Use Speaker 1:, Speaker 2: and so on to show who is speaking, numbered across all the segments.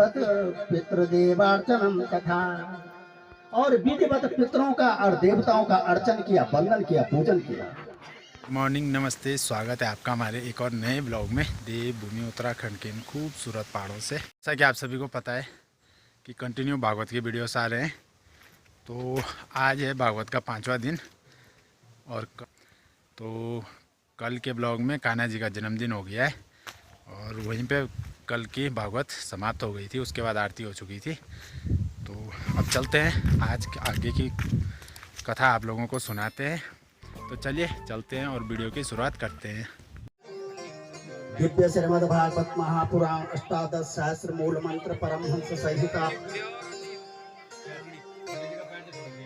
Speaker 1: विधिवत पितृदेवार्चनम तथा, और विधिवत पितरों का और देवताओं का अर्चन किया, वंदन किया, पूजन किया।
Speaker 2: मॉर्निंग, नमस्ते, स्वागत है आपका हमारे एक और नए ब्लॉग में देवभूमि उत्तराखंड के इन खूबसूरत पहाड़ों से। जैसा कि आप सभी को पता है कि कंटिन्यू भागवत के वीडियोस आ रहे हैं, तो आज है भागवत का 5वां दिन। और तो कल के ब्लॉग में कान्हा जी का जन्मदिन हो गया है और वहीं पे कल की भागवत समाप्त हो गई थी, उसके बाद आरती हो चुकी थी। तो अब चलते हैं, आज आगे की कथा आप लोगों को सुनाते हैं। तो चलिए चलते हैं और वीडियो की शुरुआत करते हैं।
Speaker 1: दिव्य श्रीमद् भागवत महापुराण अष्टादश सहस्र मूल मंत्र परमहंस संहिता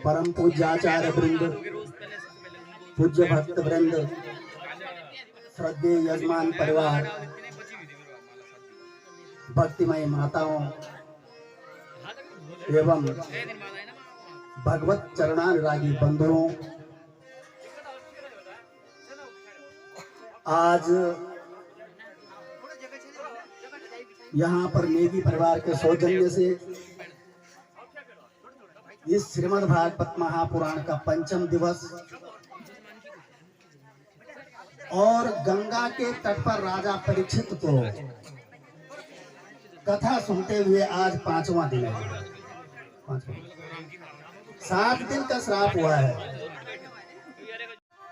Speaker 1: परम पूज्याचार्य वृंद, पूज्य भक्त वृंद, श्रद्धेय यजमान परिवार, भक्तिमय माताओं एवं भगवत चरणानुरागी बंधुओं, आज यहाँ पर नेगी परिवार के सौजन्य से इस श्रीमद् भागवत महापुराण का 5वां दिवस और गंगा के तट पर राजा परीक्षित को कथा सुनते हुए आज 5वां दिन है। 7 दिन का श्राप हुआ है।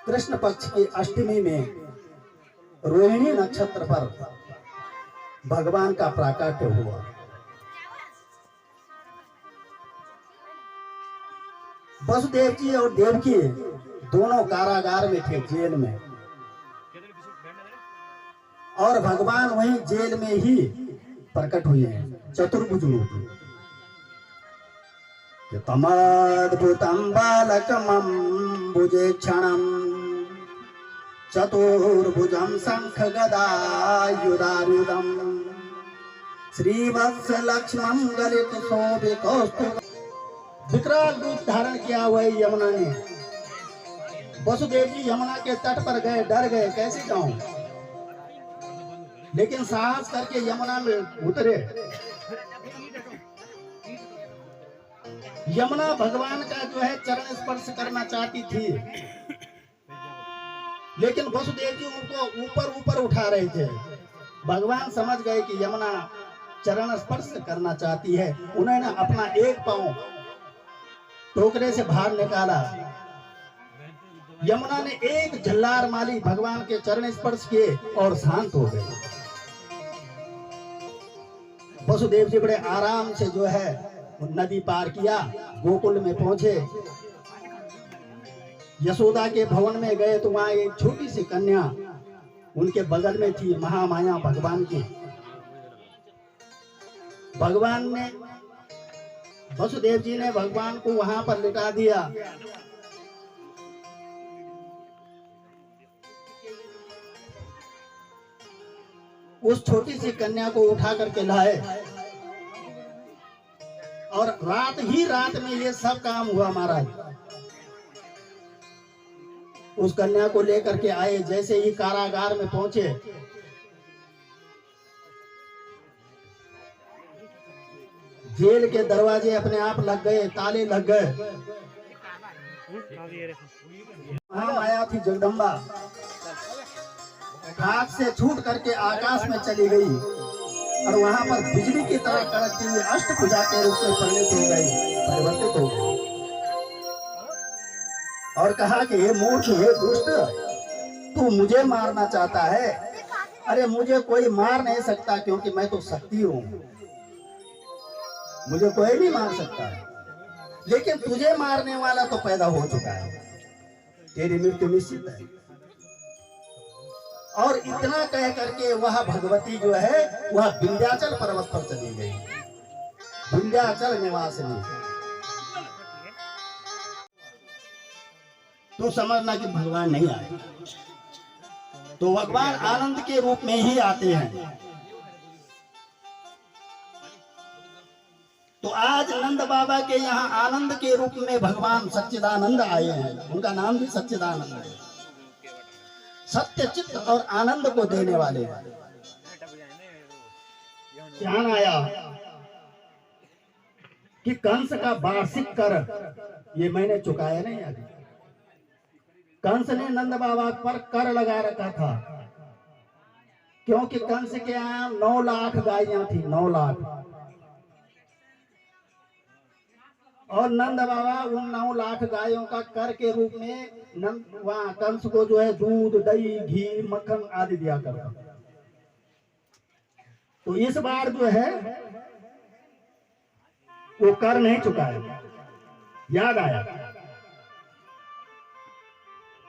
Speaker 1: कृष्ण पक्ष की अष्टमी में रोहिणी नक्षत्र पर भगवान का प्राकट्य हुआ। वसुदेव जी और देवकी दोनों कारागार में थे, जेल में, और भगवान वहीं जेल में ही प्रकट हुए हैं चतुर्भुज रूप। तमद्भुतं बालकमम्बुजे क्षणं चतुर्भुजं शंख गदायुधायुधं श्रीवत्स लक्ष्मण गलित शोभि कौस्तुभ। विकराल रूप धारण किया हुआ यमुना ने। वसुदेव जी यमुना के तट पर गए, डर गए, कैसे जाऊं, लेकिन साहस करके यमुना में उतरे। यमुना भगवान का जो है चरण स्पर्श करना चाहती थी, लेकिन वसुदेव जी उनको ऊपर ऊपर उठा रहे थे। भगवान समझ गए कि यमुना चरण स्पर्श करना चाहती है। उन्होंने अपना एक पांव टोकरे से बाहर निकाला। यमुना ने एक झल्लार मारी, भगवान के चरण स्पर्श किए और शांत हो गए। वसुदेव जी बड़े आराम से जो है नदी पार किया, गोकुल में पहुंचे। यशोदा के भवन में गए तो वहां एक छोटी सी कन्या उनके बगल में थी, महामाया भगवान की। भगवान ने, वसुदेव जी ने भगवान को वहां पर लिटा दिया। उस छोटी सी कन्या को उठा करके लाए और रात में ये सब काम हुआ महाराज। उस कन्या को लेकर के आए। जैसे ही कारागार में पहुंचे, जेल के दरवाजे अपने आप लग गए, ताले लग गए। महामाया थी जगदम्बा, हाथ से छूट करके आकाश में चली गई और वहां पर बिजली की तरह कड़कती हुई अष्टभुजा के रूप में परिणत हो गई, परिवर्तित हो गई। और कहा कि हे मूर्ख, हे दुष्ट, तू मुझे मारना चाहता है। अरे मुझे कोई मार नहीं सकता, क्योंकि मैं तो शक्ति हूं, मुझे कोई नहीं मार सकता। लेकिन तुझे मारने वाला तो पैदा हो चुका है, तेरी मृत्यु निश्चित है। और इतना कह करके वह भगवती जो है वह विंध्याचल पर्वत पर चली गई, विंध्याचल निवासिनी। तो समझना कि भगवान नहीं आए, तो भगवान आनंद के रूप में ही आते हैं। तो आज नंद बाबा के यहाँ आनंद के रूप में भगवान सच्चिदानंद आए हैं। उनका नाम भी सच्चिदानंद है, सत्य चित्त और आनंद को देने वाले। ध्यान आया कि कंस का वार्षिक कर ये मैंने चुकाया नहीं अभी। कंस ने नंद बाबा पर कर लगा रखा था, क्योंकि कंस के यहाँ 9 लाख गायें थी, 9 लाख। और नंद बाबा उन 9 लाख गायों का कर के रूप में नंद वहां कंस को जो है दूध, दही, घी, मक्खन आदि दिया करता। तो इस बार जो है वो कर नहीं चुकाया। याद आया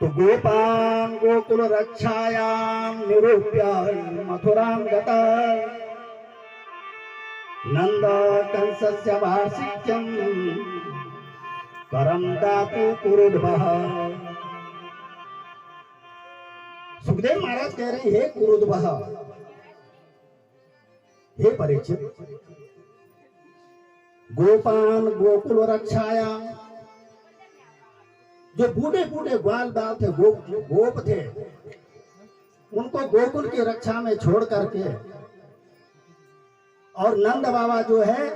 Speaker 1: तो गोपान गोकुल रक्षायाम निरूप्य मथुराम गता नंद कंसस्य वार्षिक्यम करम दातु कुरुद्भः। सुखदेव महाराज कह रहे हे कुरुद्भः, हे परीक्षित, गोपान गोकुल रक्षायाम, जो बूढ़े बूढ़े ग्वाल बाल थे, गोप थे, उनको गोकुल की रक्षा में छोड़ करके और नंद बाबा जो है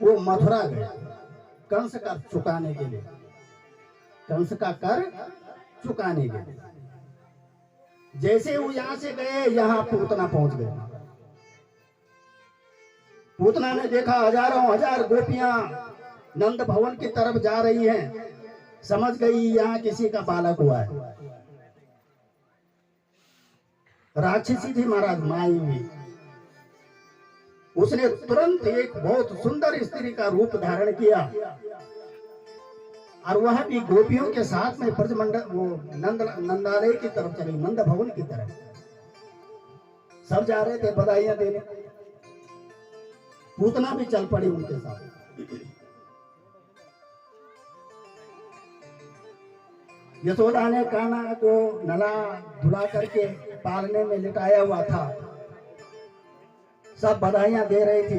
Speaker 1: वो मथुरा गए कंस का चुकाने के लिए, कंस का कर चुकाने के लिए। जैसे वो यहां से गए, यहां पूतना पहुंच गए। पूतना ने देखा हजारों हजार गोपियां नंद भवन की तरफ जा रही हैं, समझ गई यहाँ किसी का बालक हुआ है। राक्षसी थी महाराज, माई हुई। उसने तुरंत एक बहुत सुंदर स्त्री का रूप धारण किया और वह भी गोपियों के साथ में ब्रजमंडल वो नंदालय की तरफ चली, नंद भवन की तरफ। सब जा रहे थे बधाइयां देने, पूतना भी चल पड़ी उनके साथ। यशोदा ने कान्हा को नला धुला करके पालने में लिटाया हुआ था, सब बधाइयां दे रही थी।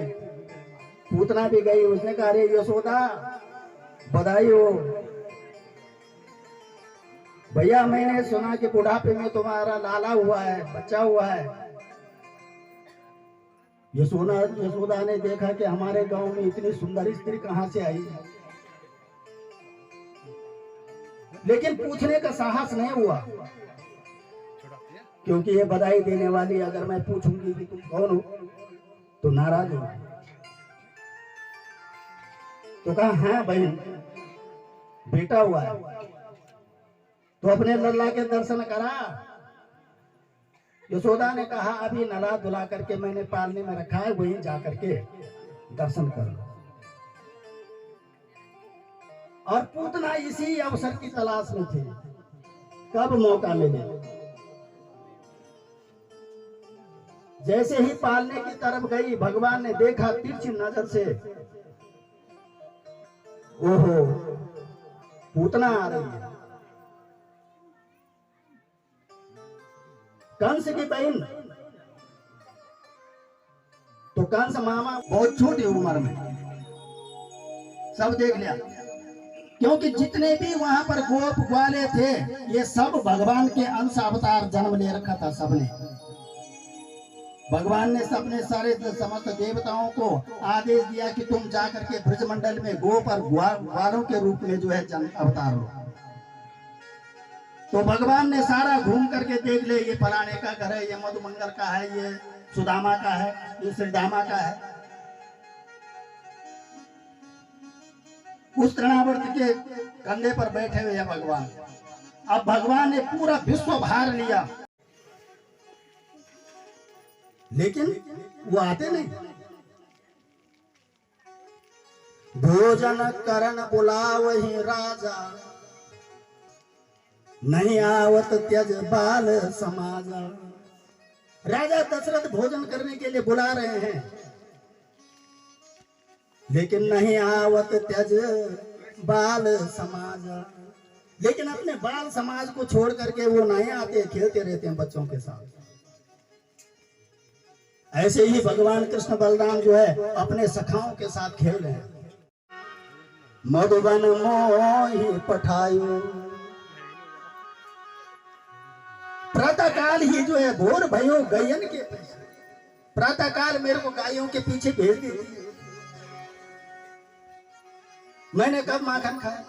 Speaker 1: पूतना भी गई, उसने कहा अरे यशोदा बधाई हो भैया, मैंने सुना कि बुढ़ापे में तुम्हारा लाला हुआ है, बच्चा हुआ है। यशोदा ने देखा कि हमारे गांव में इतनी सुंदर स्त्री कहां से आई, लेकिन पूछने का साहस नहीं हुआ, क्योंकि ये बधाई देने वाली अगर मैं पूछूंगी कि तुम कौन हो तो नाराज हो। तो कहा हाँ बहन, बेटा हुआ है। तो अपने लल्ला के दर्शन करा। यशोदा ने कहा अभी नला धुला करके मैंने पालने में रखा है, वहीं जा करके दर्शन कर। और पूतना इसी अवसर की तलाश में थे, कब मौका मिले। जैसे ही पालने की तरफ गई, भगवान ने देखा तिरछी नजर से, ओहो पूतना आ रही है, कंस की बहन। तो कंस मामा बहुत छोटी उम्र में, सब देख लिया, क्योंकि जितने भी वहां पर गोप ग्वाले थे ये सब भगवान के अंश अवतार जन्म ले रखा था सबने। भगवान ने सबने सारे समस्त देवताओं को आदेश दिया कि तुम जाकर के ब्रजमंडल में गोप और ग्वालों के रूप में जो है जन्म अवतार हो। तो भगवान ने सारा घूम करके देख ले, ये फलाने का घर है, ये मधुमंगल का है, ये सुदामा का है, ये श्रीदामा का है। उस तृणावर्त के कंधे पर बैठे हुए हैं भगवान। अब भगवान ने पूरा विश्व भार लिया, लेकिन वो आते नहीं। भोजन करन बुलावहि राजा, नहीं आवत त्यज बाल समाजा। राजा दशरथ भोजन करने के लिए बुला रहे हैं, लेकिन नहीं आवत त्यज बाल समाज। लेकिन अपने बाल समाज को छोड़ करके वो नहीं आते, खेलते रहते हैं बच्चों के साथ। ऐसे ही भगवान कृष्ण बलराम जो है अपने सखाओं के साथ खेल रहे हैं। मधुबन मोहि पठायो, प्रातः काल ही जो है भोर भयो गयन के, प्रातः काल मेरे को गायों के पीछे भेज दी। मैंने कब माखन खाया?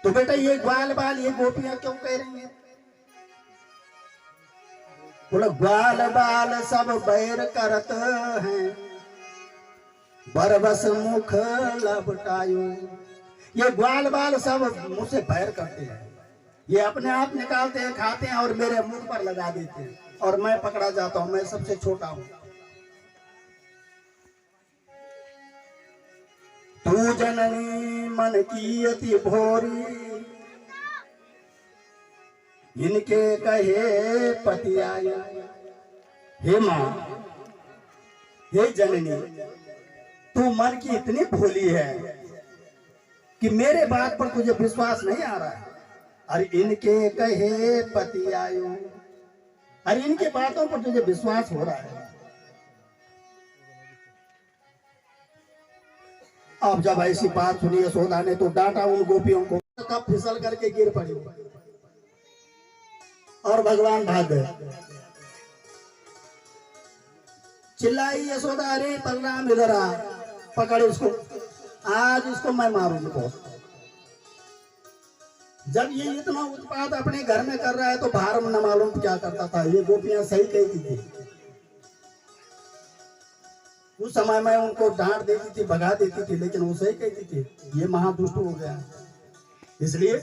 Speaker 1: तो बेटा ये ग्वाल बाल ये गोपियां क्यों कह रही हैं? बोला ग्वाल बाल सब बैर करत हैं, बरबस मुख लपटायो। ये ग्वाल बाल सब मुझसे बैर करते हैं, ये अपने आप निकालते हैं, खाते हैं और मेरे मुंह पर लगा देते हैं, और मैं पकड़ा जाता हूं, मैं सबसे छोटा हूं। तू जननी मन की अति भोरी, इनके कहे पति आया। हे मां, हे जननी, तू मन की इतनी भोली है कि मेरे बात पर तुझे विश्वास नहीं आ रहा है। अरे इनके कहे पति आयो, अरे इनके बातों पर तुझे विश्वास हो रहा है। अब जब ऐसी बात सुनी यशोदा ने तो डांटा उन गोपियों को, कब फिसल करके गिर पड़ी और भगवान भाग गए। चिल्लाई यशोदा, अरे बलराम इधर आ, पकड़ इसको, आज इसको मैं मारूंगी बहुत। जब ये इतना उत्पात अपने घर में कर रहा है तो बाहर में न मालूम क्या करता था। ये गोपियां सही कहती थी, उस समय मैं उनको डांट देती थी, भगा देती थी, लेकिन वो सही कहती थी, ये महादुष्ट हो गया। इसलिए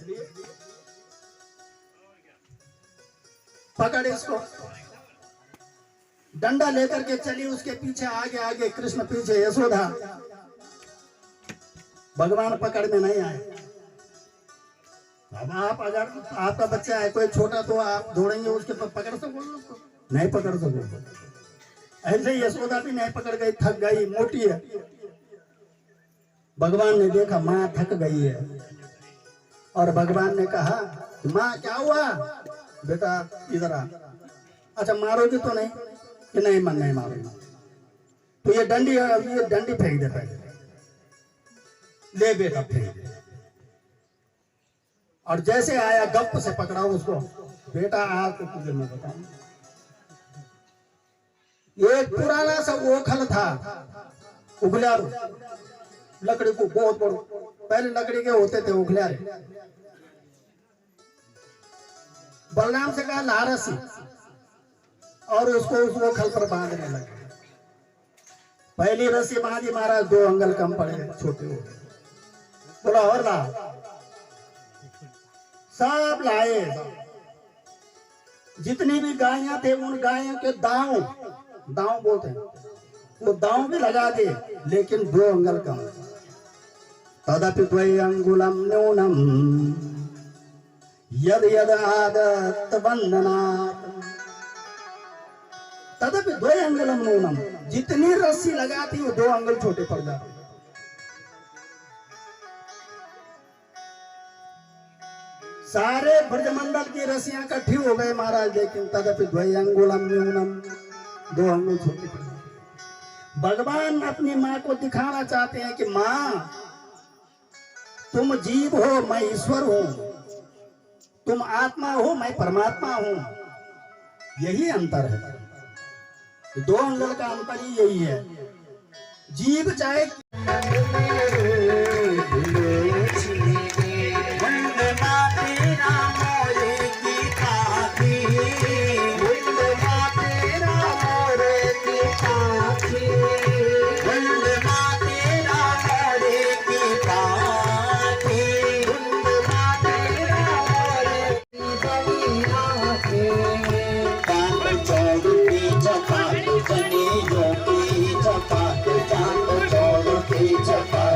Speaker 1: पकड़ इसको, डंडा लेकर के चली उसके पीछे, आगे आगे कृष्ण पीछे, यशोदा। भगवान पकड़ में नहीं आए। अब आप अगर आपका बच्चा है कोई छोटा तो आप दौड़ेंगे उसके पकड़ सकोगे उसको? नहीं पकड़ सकोगे। ऐसे यशोदा भी नहीं पकड़ गई, थक गई, मोटी है। भगवान ने देखा माँ थक गई है, और भगवान ने कहा माँ क्या हुआ? बेटा इधर आ। अच्छा मारोगी तो नहीं? कि नहीं मन नहीं मारूंगा। तो ये डंडी फेंक दे पहले, ले बेटा फेंक दे। और जैसे आया गप से पकड़ा उसको, बेटा आज तो तुझे मैं बताऊं, एक पुराना सा ओखल था, उगल्यार लकड़ी को, बहुत बड़ा, पहले लकड़ी के होते थे उगल्यार। बलराम से कहा ला रस्सी, और उसको उस ओखल पर बांधने लगे। पहली रस्सी बांधी, महाराज 2 अंगल कम पड़े, छोटे हो गए। बोला और ला, सब लाए। जितनी भी गायें थे उन गायों के दांव बोलते हैं, वो दांव भी लगा दे, लेकिन 2 अंगल कम। तदपि द्वय अंगुलम न्यूनम यद यद आदत बंधनात्, तदपि द्वय अंगुलम न्यूनम, जितनी रस्सी लगाती वो 2 अंगुल छोटे पड़ जाते। सारे ब्रजमंडल की रस्सियां इकट्ठी हो गए महाराज, लेकिन तदपि द्वय अंगुलम न्यूनम, 2 अंगुल छोटे पड़ जाते। भगवान अपनी माँ को दिखाना चाहते हैं कि माँ तुम जीव हो, मैं ईश्वर हूं, तुम आत्मा हो, मैं परमात्मा हूं। यही अंतर है, 2 अंगुल का अंतर ही यही है। जीव चाहे चपात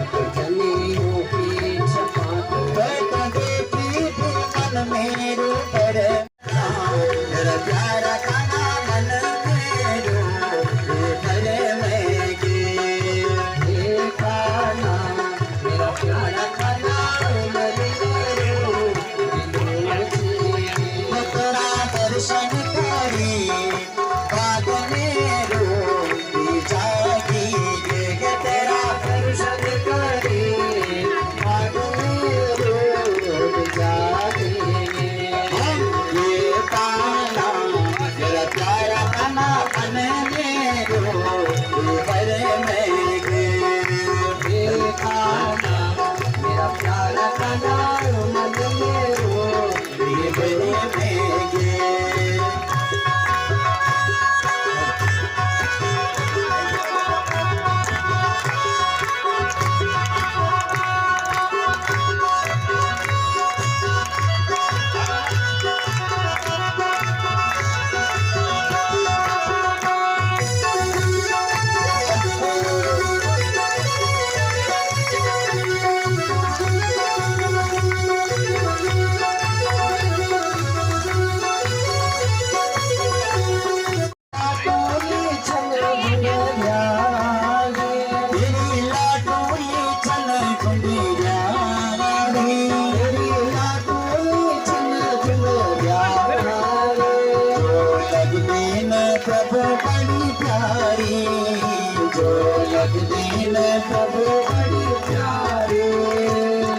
Speaker 1: हो बड़ी प्यारी,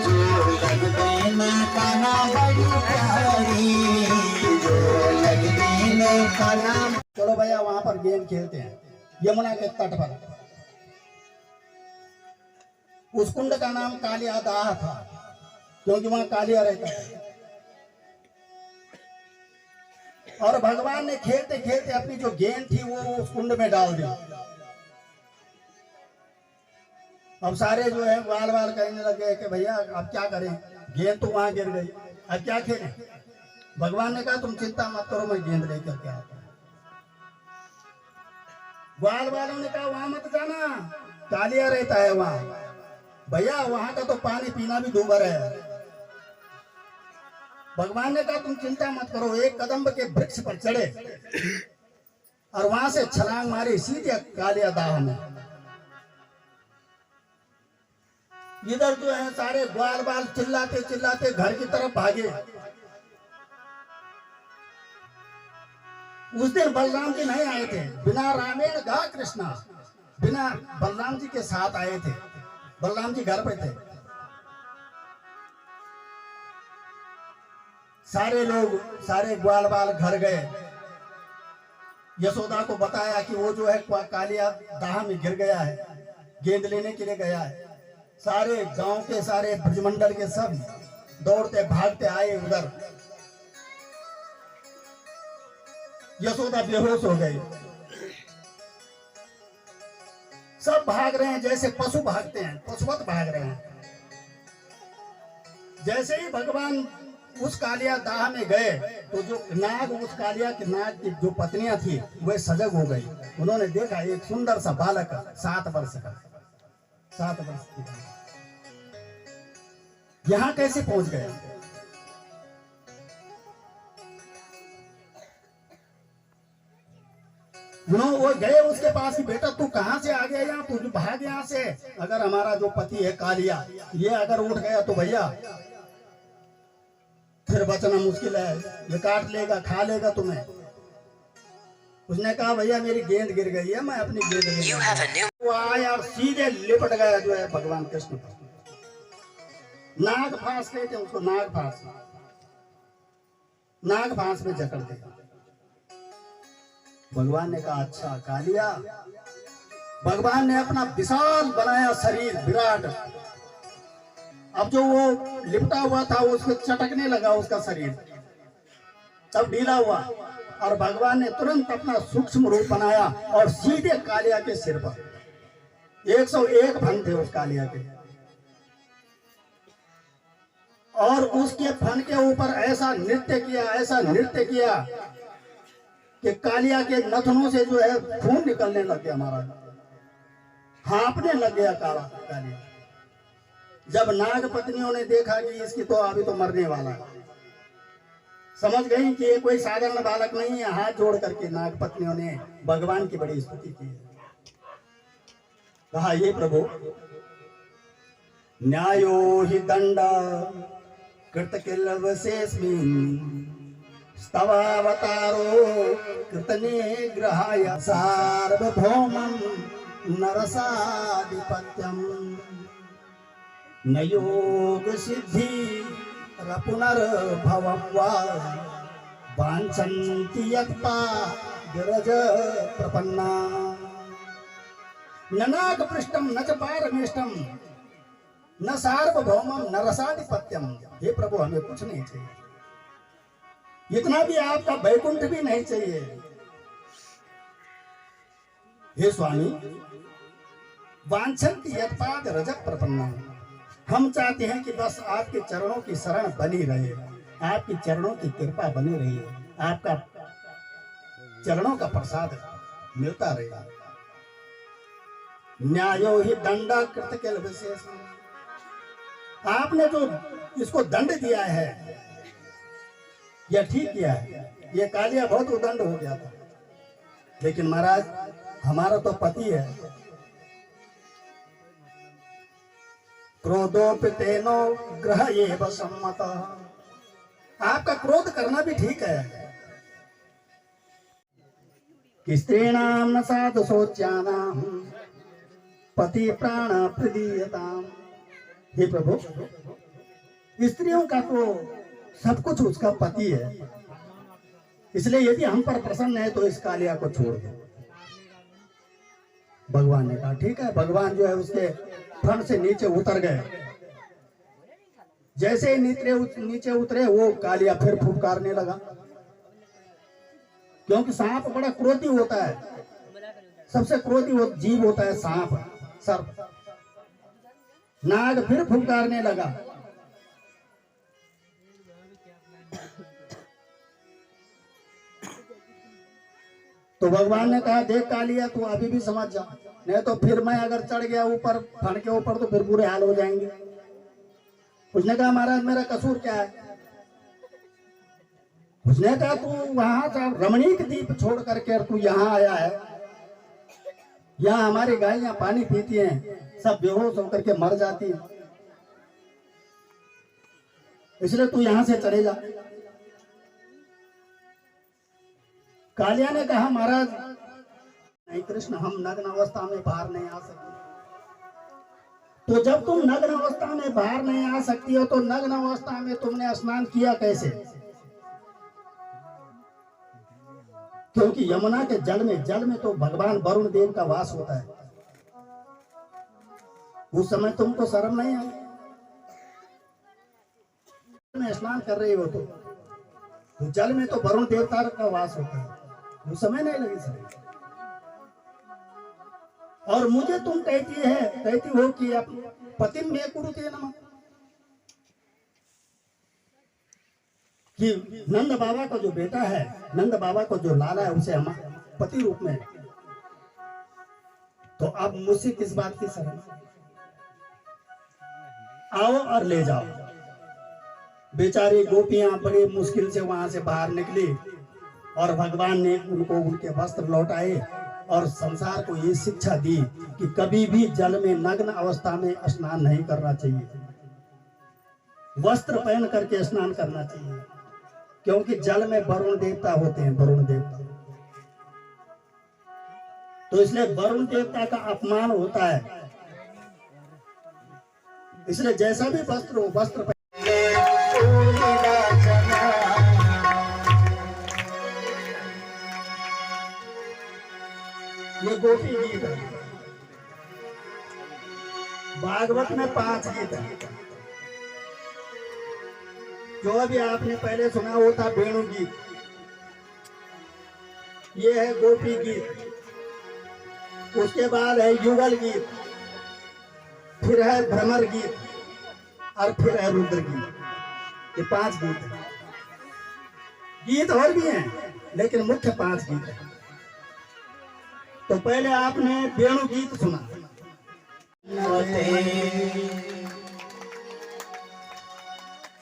Speaker 1: जो लगती न कान्हा बड़ी प्यारी, जो लगती न कान्हा। चलो भैया वहां पर गेम खेलते हैं यमुना के तट पर। उस कुंड का नाम कालिया दाह था, क्योंकि वहां कालिया रहता है। और भगवान ने खेलते खेलते अपनी जो गेंद थी वो उस कुंड में डाल दी। अब सारे जो है वाल वाल कहने लगे कि भैया अब क्या करें, गेंद तो वहां गिर गई, अब क्या खेलें। भगवान ने कहा तुम चिंता मत करो, मैं गेंद लेकर के आता हूं। ग्वाल वालों ने कहा वहां मत जाना, कालिया रहता है वहां, भैया वहां का तो पानी पीना भी दूभर है। भगवान ने कहा तुम चिंता मत करो, एक कदम्ब के वृक्ष पर चढ़े और वहां से छलांग मारी सीधे कालिया दाह में। इधर जो है सारे ग्वाल बाल चिल्लाते चिल्लाते घर की तरफ भागे। उस दिन बलराम जी नहीं आए थे, बिना रामेण गा कृष्णा, बिना बलराम जी के साथ आए थे। बलराम जी घर पे थे। सारे लोग सारे ग्वाल बाल घर गए, यशोदा को बताया कि वो जो है कालिया दाह में गिर गया है, गेंद लेने के लिए गया है। सारे गांव के सारे ब्रजमंडल के सब दौड़ते भागते आए उधर। यशोदा बेहोश हो गई। सब भाग रहे हैं जैसे पशु भागते हैं, पशुवत भाग रहे हैं। जैसे ही भगवान उस कालिया दाह में गए तो जो नाग, उस कालिया के नाग की जो पत्नियां थी वे सजग हो गई। उन्होंने देखा एक सुंदर सा बालक 7 वर्ष का, 7 वर्ष की, यहां कैसे पहुंच गए। वो गए उसके पास ही, बेटा तू कहां से आ गया यहाँ, तू भाग यहाँ से। अगर हमारा जो पति है कालिया ये अगर उठ गया तो भैया फिर बचना मुश्किल है, ये काट लेगा, खा लेगा तुम्हें। उसने कहा भैया मेरी गेंद गिर गई है, मैं अपनी गेंद ले। वो आया और सीधे लिपट गया जो है भगवान कृष्ण पर। नाग फांस कहते हैं उसको, नाग फांस, नाग फांस में जकड़ दिया। भगवान ने कहा अच्छा कालिया। भगवान ने अपना विशाल बनाया शरीर विराट, अब जो वो लिपटा हुआ था उसको चटकने लगा उसका शरीर, तब ढीला हुआ और भगवान ने तुरंत अपना सूक्ष्म रूप बनाया और सीधे कालिया के सिर पर 101 फन थे उस कालिया के, और उसके फन के ऊपर ऐसा नृत्य किया, ऐसा नृत्य किया कि कालिया के नथनों से जो है खून निकलने लग गया, महाराज हाँपने लग गया कालिया। जब नाग पत्नियों ने देखा कि इसकी तो अभी तो मरने वाला है, समझ गई कि ये कोई साधारण बालक नहीं है। हाथ जोड़ करके नाग पत्नियों ने भगवान की बड़ी स्तुति की। कहा ये प्रभु न्यायो हि दंड कृत किल्वसेस्मिन् स्तवावतारो कृतने ग्रहाय सार्वभौमं नरसाधिपत्यम् न योग सिद्धि पुनर्भवं वा वाञ्छन्ति यत्पा विरज प्रपन्ना न नागपृष्टं न च पारमेष्टं न सार्वभौमं न रसाधिपत्यम। हे प्रभु हमें कुछ नहीं चाहिए, इतना भी आपका वैकुंठ भी नहीं चाहिए। हे स्वामी वांछन्ति यत्पाद रज प्रपन्ना, हम चाहते हैं कि बस आपके चरणों की शरण बनी रहे, आपकी चरणों की कृपा बनी रही, आपका चरणों का प्रसाद मिलता रहेगा। न्यायो ही दंडा कृत किल विशेष, आपने जो इसको दंड दिया है यह ठीक किया है। यह कालिया बहुत उदंड हो गया था, लेकिन महाराज हमारा तो पति है। क्रोधोपितेनो ग्रह एव सम्मत, आपका क्रोध करना भी ठीक है। कि स्त्रीणाम न साधु शोच्यानाम पति प्राण प्रदीयताम। हे प्रभु, स्त्रियों का तो सब कुछ उसका पति है, इसलिए यदि हम पर प्रसन्न है तो इस कालिया को छोड़ दो। भगवान ने कहा ठीक है। भगवान जो है उसके फण से नीचे उतर गए। जैसे ही नीचे उतरे वो कालिया फिर फुफकारने लगा, क्योंकि सांप बड़ा क्रोधी होता है, सबसे क्रोधी जीव होता है सांप, सर्प। नाग फिर फुफकारने लगा। तो भगवान ने कहा देख कालिया, तू अभी भी समझ जा, नहीं तो फिर मैं अगर चढ़ गया ऊपर फण के ऊपर तो फिर बुरे हाल हो जाएंगे। उसने कहा महाराज मेरा कसूर क्या है? उसने कहा तू वहां से रमणीक द्वीप छोड़ करके तू यहाँ आया है, यहाँ हमारी गायें पानी पीती हैं, सब बेहोश होकर के मर जाती हैं, इसलिए तू यहां से चले जा। कालिया ने कहा महाराज नहीं कृष्ण, हम नग्न अवस्था में बाहर नहीं आ सकते। तो जब तुम नग्न अवस्था में बाहर नहीं आ सकती हो तो नग्न अवस्था में तुमने स्नान किया कैसे? क्योंकि यमुना के जल में तो भगवान वरुण देव का वास होता है। उस समय तुमको शर्म नहीं आई? में स्नान कर रही हो तो जल में तो वरुण देवता का वास होता है, उस समय नहीं लगी शर्म। और मुझे तुम कहती हो कि पतिम में कुरुते नमः, कि नंद बाबा का जो बेटा है, नंद बाबा को जो लाला है उसे हम पति रूप में, तो अब मुझसे किस बात की शर्म? आओ और ले जाओ। बेचारी गोपियां बड़ी मुश्किल से वहां से बाहर निकली और भगवान ने उनको उनके वस्त्र लौटाए और संसार को ये शिक्षा दी कि कभी भी जल में नग्न अवस्था में स्नान नहीं करना चाहिए, वस्त्र पहन करके स्नान करना चाहिए, क्योंकि जल में वरुण देवता होते हैं, वरुण देवता। तो इसलिए वरुण देवता का अपमान होता है, इसलिए जैसा भी वस्त्र हो वस्त्र ये गोपी गीत है। भागवत में 5 गीत है। जो अभी आपने पहले सुना वो था वेणु गीत, ये है गोपी गीत। उसके बाद है युगल गीत, फिर है भ्रमर गीत और फिर है रुद्र गीत। ये 5 गीत है। गीत और भी हैं लेकिन मुख्य 5 गीत है। तो पहले आपने वेणु गीत सुना।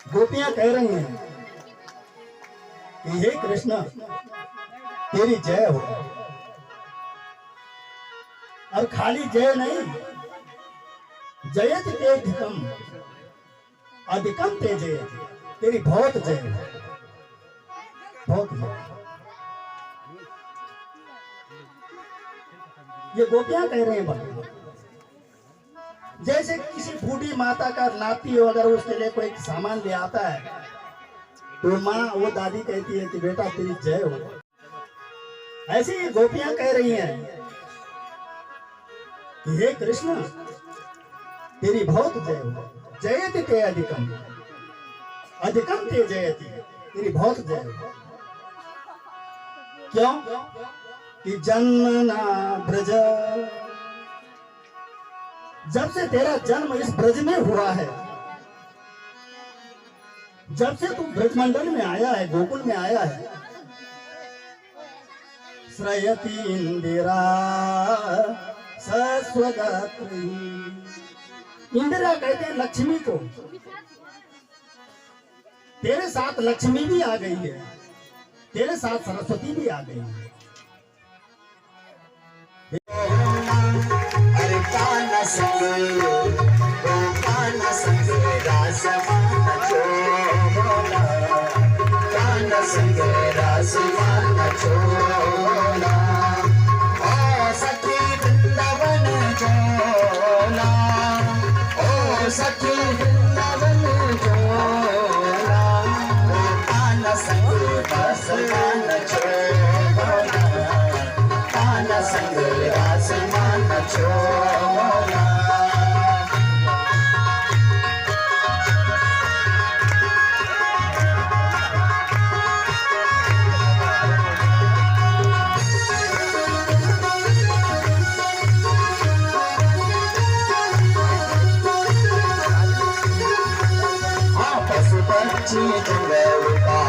Speaker 1: गोपियां कह रही हैं कि हे कृष्ण तेरी जय हो, और खाली जय नहीं, जयत ते अधिकम, अधिकम ते जयत, तेरी बहुत जय हो, बहुत जय। ये गोपियां कह रहे हैं भगवान। जैसे किसी बूढ़ी माता का नाती हो, अगर उसके लिए कोई सामान ले आता है तो माँ वो दादी कहती है कि बेटा तेरी जय हो। ऐसे ही गोपियां कह रही हैं कि हे कृष्ण तेरी बहुत जय हो, जयति ते अधिकम, अधिकम ते जयति, तेरी बहुत जय हो। क्यों? कि जन्मना ब्रज, जब से तेरा जन्म इस ब्रज में हुआ है, जब से तू ब्रजमंडल में आया है, गोकुल में आया है, श्रयति इंदिरा सस्वगात्री। इंदिरा कहते हैं लक्ष्मी को, तेरे साथ लक्ष्मी भी आ गई है, तेरे साथ सरस्वती भी आ गई है।
Speaker 3: सखी वृंदावन जोला कान संग रस मान छोला कान संग रस मान छोला पशु पक्षी जंगल का